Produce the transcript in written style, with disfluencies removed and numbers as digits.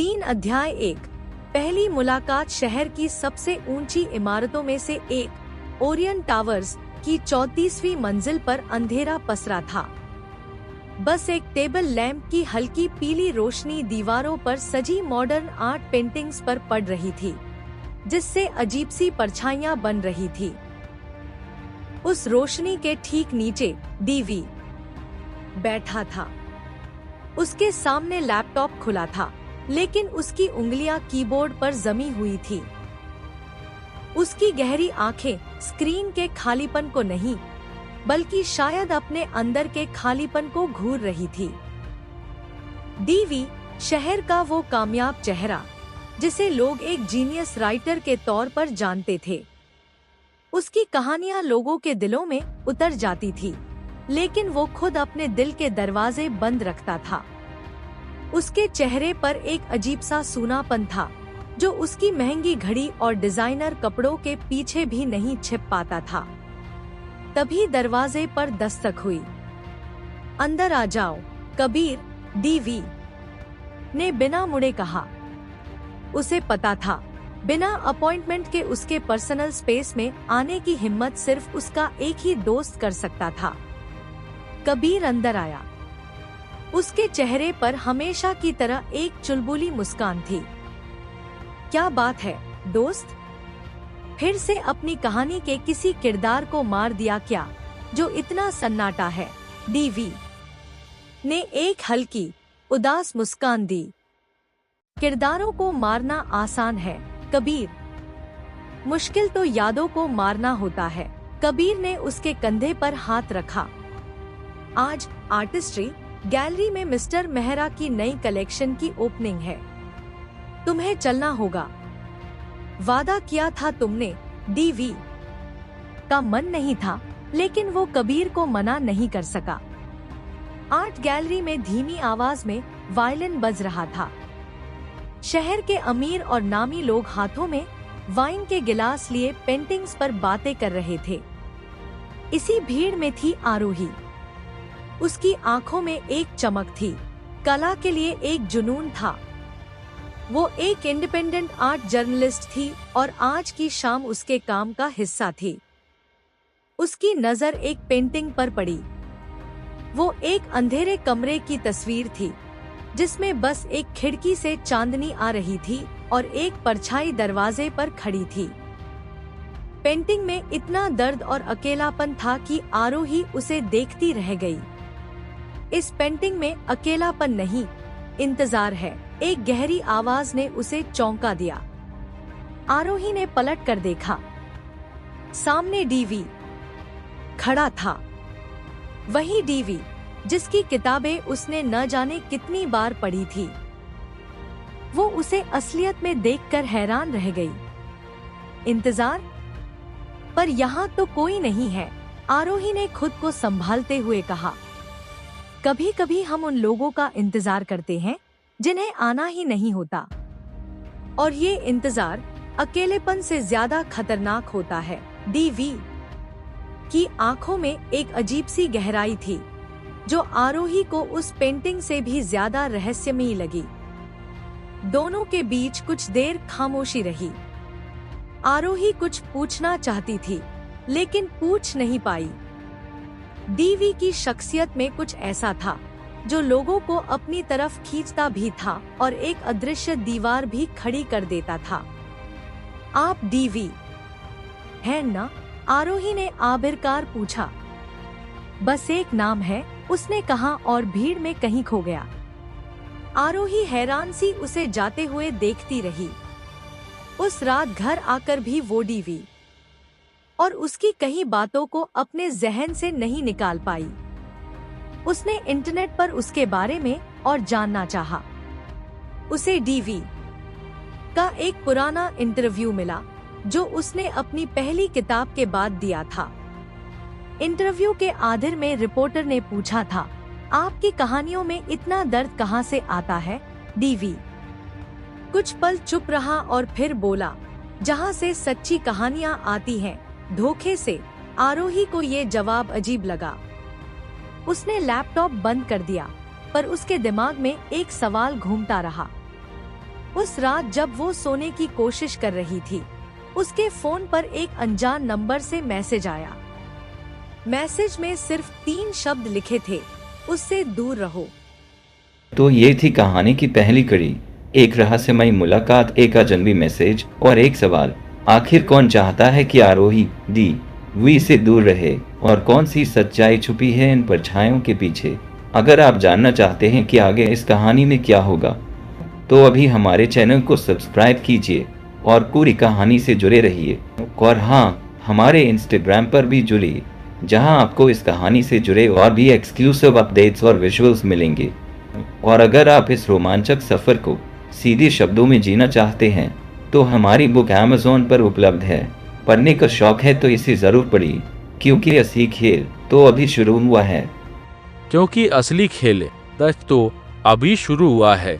3 अध्याय 1। पहली मुलाकात। शहर की सबसे ऊंची इमारतों में से एक ओरियन टावर्स की 34वीं मंजिल पर अंधेरा पसरा था। बस एक टेबल लैंप की हल्की पीली रोशनी दीवारों पर सजी मॉडर्न आर्ट पेंटिंग्स पर पड़ रही थी, जिससे अजीब सी परछाइयां बन रही थी। उस रोशनी के ठीक नीचे डीवी बैठा था। उसके सामने लैपटॉप खुला था, लेकिन उसकी उंगलियां कीबोर्ड पर जमी हुई थी। उसकी गहरी आंखें स्क्रीन के खालीपन को नहीं, बल्कि शायद अपने अंदर के खालीपन को घूर रही थी। डीवी, शहर का वो कामयाब चेहरा जिसे लोग एक जीनियस राइटर के तौर पर जानते थे। उसकी कहानियां लोगों के दिलों में उतर जाती थी, लेकिन वो खुद अपने दिल के दरवाजे बंद रखता था। उसके चेहरे पर एक अजीब सा सूनापन था, जो उसकी महंगी घड़ी और डिजाइनर कपड़ों के पीछे भी नहीं छिप पाता था। तभी दरवाजे पर दस्तक हुई। अंदर आ जाओ, कबीर, डीवी ने बिना मुड़े कहा। उसे पता था, बिना अपॉइंटमेंट के उसके पर्सनल स्पेस में आने की हिम्मत सिर्फ उसका एक ही दोस्त कर सकता था। कबीर अंदर आया। उसके चेहरे पर हमेशा की तरह एक चुलबुली मुस्कान थी। क्या बात है दोस्त? फिर से अपनी कहानी के किसी किरदार को मार दिया क्या, जो इतना सन्नाटा है? डीवी ने एक हल्की उदास मुस्कान दी। किरदारों को मारना आसान है कबीर, मुश्किल तो यादों को मारना होता है। कबीर ने उसके कंधे पर हाथ रखा। आज आर्टिस्ट्री गैलरी में मिस्टर मेहरा की नई कलेक्शन की ओपनिंग है। तुम्हें चलना होगा। वादा किया था तुमने। डीवी का मन नहीं था, लेकिन वो कबीर को मना नहीं कर सका। आर्ट गैलरी में धीमी आवाज में वायलिन बज रहा था। शहर के अमीर और नामी लोग हाथों में वाइन के गिलास लिए पेंटिंग्स पर बातें कर रहे थे। इसी भीड़ में थी आरोही। उसकी आंखों में एक चमक थी, कला के लिए एक जुनून था। वो एक इंडिपेंडेंट आर्ट जर्नलिस्ट थी और आज की शाम उसके काम का हिस्सा थी। उसकी नजर एक पेंटिंग पर पड़ी। वो एक अंधेरे कमरे की तस्वीर थी, जिसमें बस एक खिड़की से चांदनी आ रही थी और एक परछाई दरवाजे पर खड़ी थी। पेंटिंग में इतना दर्द और अकेलापन था कि आरोही उसे देखती रह गई। इस पेंटिंग में अकेलापन नहीं, इंतजार है, एक गहरी आवाज ने उसे चौंका दिया। आरोही ने पलट कर देखा। सामने डीवी खड़ा था। वही डीवी जिसकी किताबें उसने न जाने कितनी बार पढ़ी थी। वो उसे असलियत में देखकर हैरान रह गई। इंतजार? पर यहाँ तो कोई नहीं है, आरोही ने खुद को संभालते हुए कहा। कभी कभी हम उन लोगों का इंतजार करते हैं जिन्हें आना ही नहीं होता, और ये इंतजार अकेलेपन से ज्यादा खतरनाक होता है। डीवी की आंखों में एक अजीब सी गहराई थी, जो आरोही को उस पेंटिंग से भी ज्यादा रहस्यमयी लगी। दोनों के बीच कुछ देर खामोशी रही। आरोही कुछ पूछना चाहती थी, लेकिन पूछ नहीं पाई। डीवी की शख्सियत में कुछ ऐसा था जो लोगों को अपनी तरफ खींचता भी था और एक अदृश्य दीवार भी खड़ी कर देता था। आप डीवी हैं ना? आरोही ने आखिरकार पूछा। बस एक नाम है, उसने कहा और भीड़ में कहीं खो गया। आरोही हैरान सी उसे जाते हुए देखती रही। उस रात घर आकर भी वो डीवी और उसकी कई बातों को अपने जहन से नहीं निकाल पाई। उसने इंटरनेट पर उसके बारे में और जानना चाहा। उसे डीवी का एक पुराना इंटरव्यू मिला, जो उसने अपनी पहली किताब के बाद दिया था। इंटरव्यू के आखिर में रिपोर्टर ने पूछा था, आपकी कहानियों में इतना दर्द कहाँ से आता है? डीवी कुछ पल चुप रहा और फिर बोला, जहाँ से सच्ची कहानियाँ आती हैं, धोखे से। आरोही को ये जवाब अजीब लगा। उसने लैपटॉप बंद कर दिया, पर उसके दिमाग में एक सवाल घूमता रहा। उस रात जब वो सोने की कोशिश कर रही थी, उसके फोन पर एक अनजान नंबर से मैसेज आया। मैसेज में सिर्फ 3 शब्द लिखे थे, उससे दूर रहो। तो ये थी कहानी की पहली कड़ी, एक रहस्यमयी मुलाकात, एक अजनबी मैसेज और एक सवाल, आखिर कौन चाहता है कि आरोही दी वी से दूर रहे, और कौन सी सच्चाई छुपी है इन परछाइयों के पीछे। अगर आप जानना चाहते हैं कि आगे इस कहानी में क्या होगा, तो अभी हमारे चैनल को सब्सक्राइब कीजिए और पूरी कहानी से जुड़े रहिए। और हाँ, हमारे इंस्टाग्राम पर भी जुड़िए, जहां आपको इस कहानी से जुड़े और भी एक्सक्लूसिव अपडेट्स और विजुअल्स मिलेंगे। और अगर आप इस रोमांचक सफ़र को सीधे शब्दों में जीना चाहते हैं, तो हमारी बुक अमेज़न पर उपलब्ध है। पढ़ने का शौक है तो इसे ज़रूर पढ़िए, क्योंकि असली खेल तो अभी शुरू हुआ है। क्योंकि असली खेल तो अभी शुरू हुआ है।